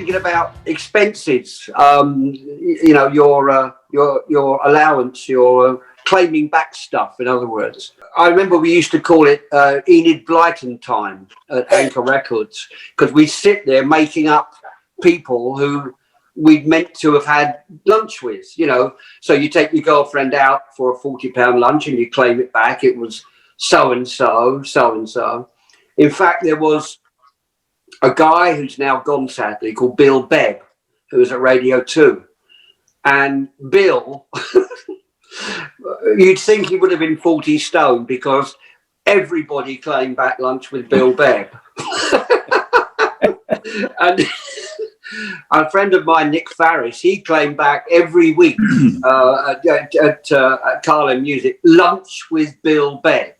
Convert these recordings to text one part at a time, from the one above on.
thinking about expenses. Your allowance, your claiming back stuff. In other words, I remember we used to call it Enid Blyton time at Anchor Records, because we sit there making up people who we'd meant to have had lunch with. So you take your girlfriend out for a £40 lunch and you claim it back. It was so and so. In fact, there was a guy who's now gone, sadly, called Bill Bebb, who was at Radio 2. And Bill, you'd think he would have been 40 stone, because everybody claimed back lunch with Bill Bebb. And a friend of mine, Nick Farris, he claimed back every week at Carlin Music, lunch with Bill Bebb.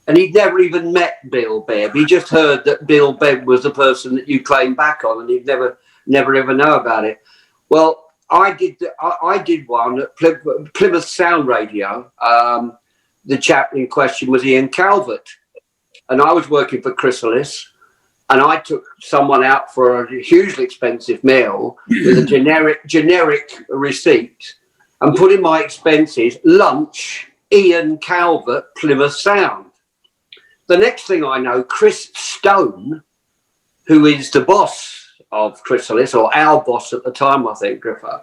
And he'd never even met Bill Bebb. He just heard that Bill Bebb was the person that you claim back on, and he'd never ever know about it. Well, I did one at Plymouth Sound Radio. The chap in question was Ian Calvert, and I was working for Chrysalis, and I took someone out for a hugely expensive meal with a generic receipt, and put in my expenses, lunch, Ian Calvert, Plymouth Sound. The next thing I know, Chris Stone, who is the boss of Chrysalis, or our boss at the time, I think, Griffin.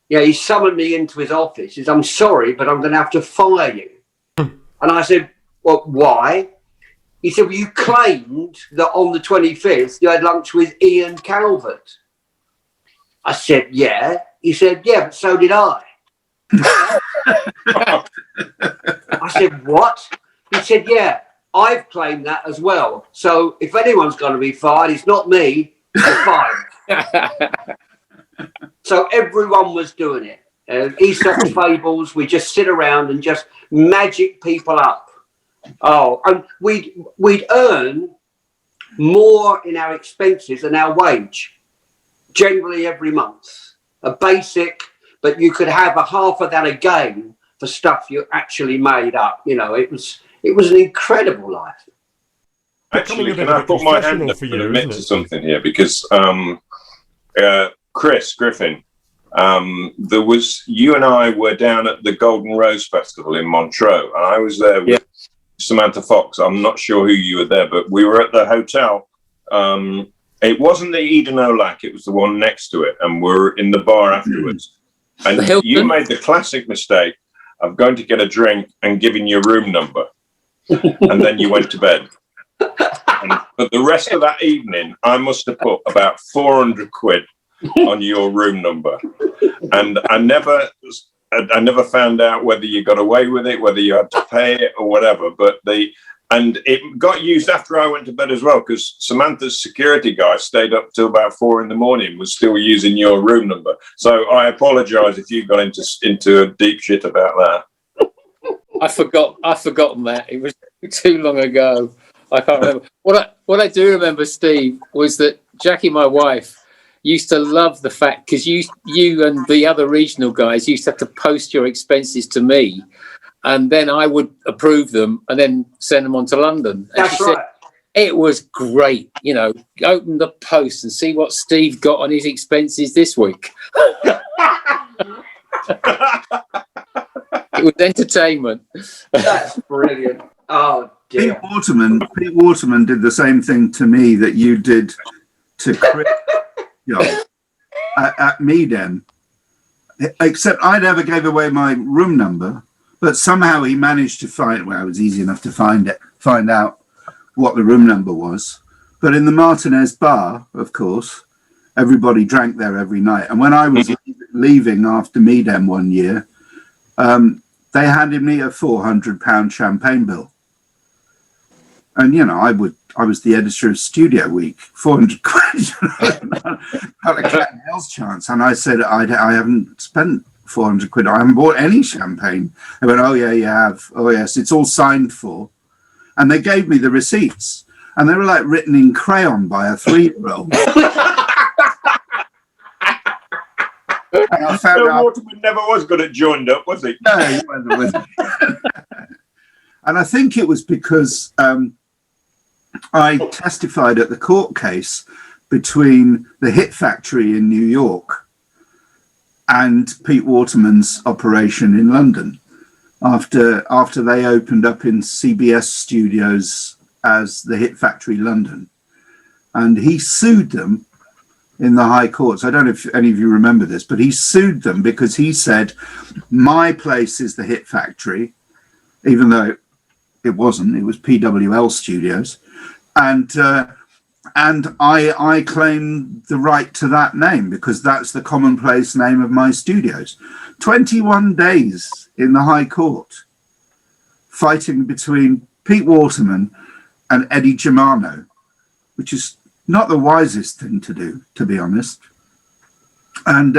He summoned me into his office. He said, "I'm sorry, but I'm going to have to fire you." And I said, "Well, why?" He said, "Well, you claimed that on the 25th you had lunch with Ian Calvert." I said, "Yeah." He said, "Yeah, but so did I." I said, "What?" He said, "Yeah, I've claimed that as well. So if anyone's going to be fired, it's not me. I'm fired." So everyone was doing it. Aesop's fables, we just sit around and just magic people up. Oh, and we'd earn more in our expenses than our wage, generally every month. A basic, but you could have a half of that again for stuff you actually made up. It was an incredible life. Actually, can I put my hand up and admit to something here? Because Chris Griffin, you and I were down at the Golden Rose Festival in Montreux, and I was there with Samantha Fox. I'm not sure who you were there, but we were at the hotel. It wasn't the Eden Olac, it was the one next to it, and we're in the bar afterwards. And you made the classic mistake of going to get a drink and giving your room number. And then you went to bed. But the rest of that evening, I must have put about 400 quid on your room number. And I never found out whether you got away with it, whether you had to pay it or whatever. And it got used after I went to bed as well, because Samantha's security guy stayed up till about 4 a.m, was still using your room number. So I apologise if you got into a deep shit about that. I've forgotten that. It was too long ago. I can't remember. What I do remember, Steve, was that Jackie, my wife, used to love the fact, because you and the other regional guys used to have to post your expenses to me, and then I would approve them and then send them on to London. And That's right. It was great, open the post and see what Steve got on his expenses this week. It was entertainment. That's brilliant. Oh, dear. Pete Waterman did the same thing to me that you did to Chris at Meedem. Except I never gave away my room number, but somehow he managed to find, well, it was easy enough to find out what the room number was. But in the Martinez bar, of course, everybody drank there every night. And when I was leaving after Meedem one year, they handed me a £400 champagne bill. And, I was the editor of Studio Week, 400 quid. Not a cat and hell's chance. And I said, I haven't spent 400 quid. I haven't bought any champagne. They went, "Oh, yeah, you have. Oh, yes, it's all signed for." And they gave me the receipts. And they were like written in crayon by a 3-year-old. And I found out Waterman never was good at joined up, was he? No, he wasn't. And I think it was because I testified at the court case between the Hit Factory in New York and Pete Waterman's operation in London after they opened up in CBS studios as the Hit Factory London. And he sued them in the High Courts. I don't know if any of you remember this, but he sued them because he said, my place is the Hit Factory, even though it wasn't, it was PWL Studios. And I claim the right to that name because that's the commonplace name of my studios. 21 days in the High Court, fighting between Pete Waterman and Eddie Germano, which is not the wisest thing to do, to be honest. And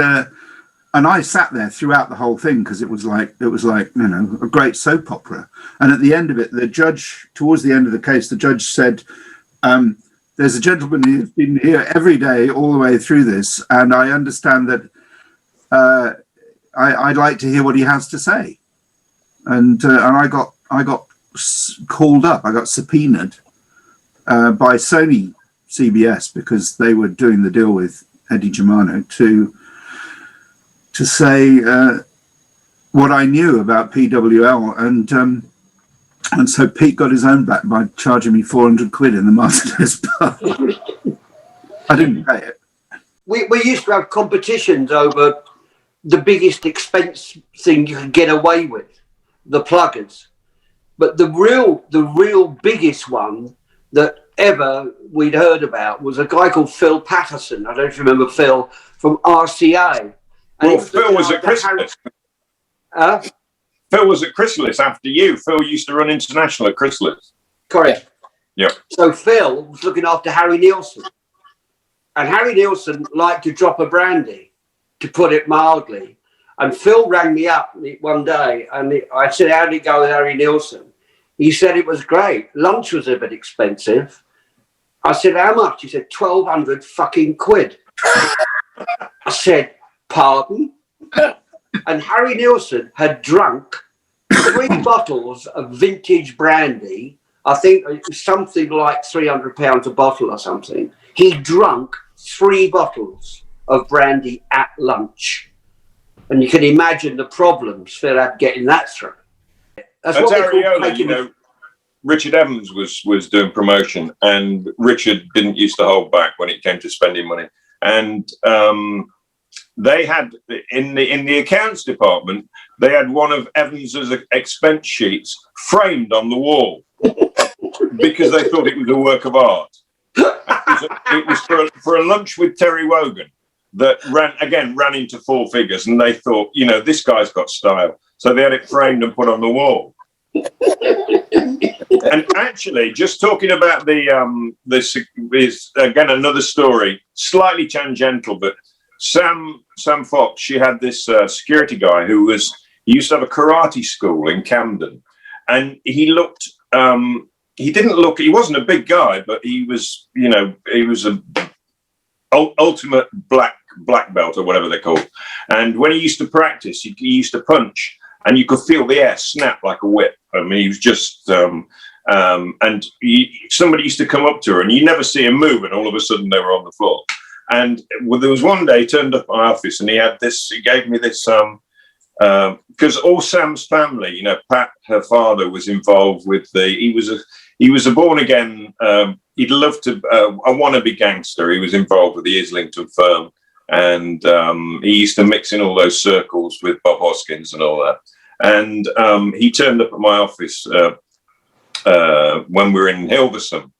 I sat there throughout the whole thing because it was like a great soap opera. And at the end of it, the judge, towards the end of the case, the judge said, there's a gentleman who's been here every day all the way through this, and I understand that I'd like to hear what he has to say. And I got called up. I got subpoenaed by Sony CBS because they were doing the deal with Eddie Germano to say what I knew about PWL, and so Pete got his own back by charging me 400 quid in the Martinez bar. I didn't pay it. We used to have competitions over the biggest expense thing you could get away with, the pluggers. But the real biggest one that ever we'd heard about was a guy called Phil Patterson. I don't know if you remember Phil from RCA. Well, Phil was at Chrysalis. Phil was at Chrysalis after you. Phil used to run international at Chrysalis. Correct. Yeah. So Phil was looking after Harry Nilsson. And Harry Nilsson liked to drop a brandy, to put it mildly. And Phil rang me up one day and I said, how did it go with Harry Nilsson? He said it was great. Lunch was a bit expensive. I said, how much? He said, 1,200 fucking quid. I said, pardon? And Harry Nilsson had drunk 3 bottles of vintage brandy. I think it was something like £300 a bottle or something. He drunk 3 bottles of brandy at lunch. And you can imagine the problems Phil had getting that through. That's what Ariola, Richard Evans was doing promotion, and Richard didn't used to hold back when it came to spending money. And they had in the accounts department, they had one of Evans's expense sheets framed on the wall because they thought it was a work of art. It was for a lunch with Terry Wogan that ran into 4 figures, and they thought, this guy's got style. So they had it framed and put on the wall. And actually, just talking about this is again another story, slightly tangential, but Sam Fox, she had this security guy he used to have a karate school in Camden, and he wasn't a big guy, but he was a ultimate black belt or whatever they're called. And when he used to practice, he used to punch, and you could feel the air snap like a whip. I mean, he was just, somebody used to come up to her, and you never see him move, and all of a sudden they were on the floor. And there was one day he turned up at my office, and he gave me this, because all Sam's family, Pat, her father, was involved with he was a born again, he'd love to, a wannabe gangster. He was involved with the Islington firm, and he used to mix in all those circles with Bob Hoskins and all that. And he turned up at my office when we were in Hilversum,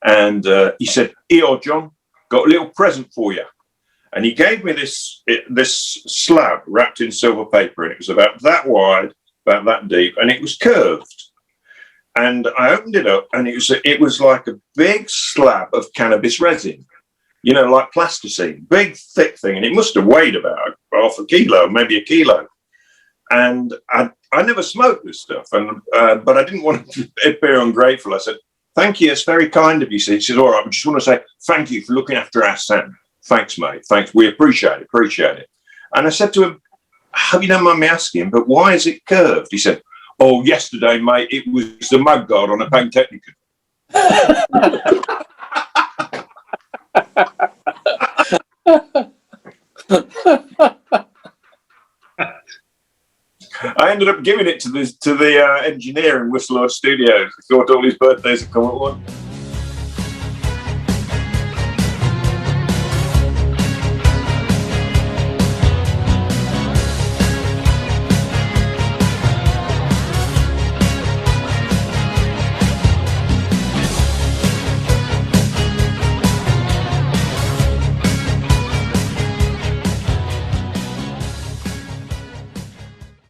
and he said, "Here, John, got a little present for you." And he gave me this slab wrapped in silver paper, and it was about that wide, about that deep, and it was curved. And I opened it up, and it was like a big slab of cannabis resin, like plasticine, big thick thing, and it must have weighed about half a kilo, maybe a kilo. And I never smoked this stuff, but I didn't want to appear ungrateful. I said, "Thank you, it's very kind of you." He said, "All right, I just want to say thank you for looking after our Sam. Thanks, mate. Thanks. We appreciate it. And I said to him, "Hope you don't mind me asking, but why is it curved?" He said, "Oh, yesterday, mate, it was the mud guard on a Pantechnicon." I ended up giving it to the engineer in Whistler Studios. He thought all his birthdays had come at once.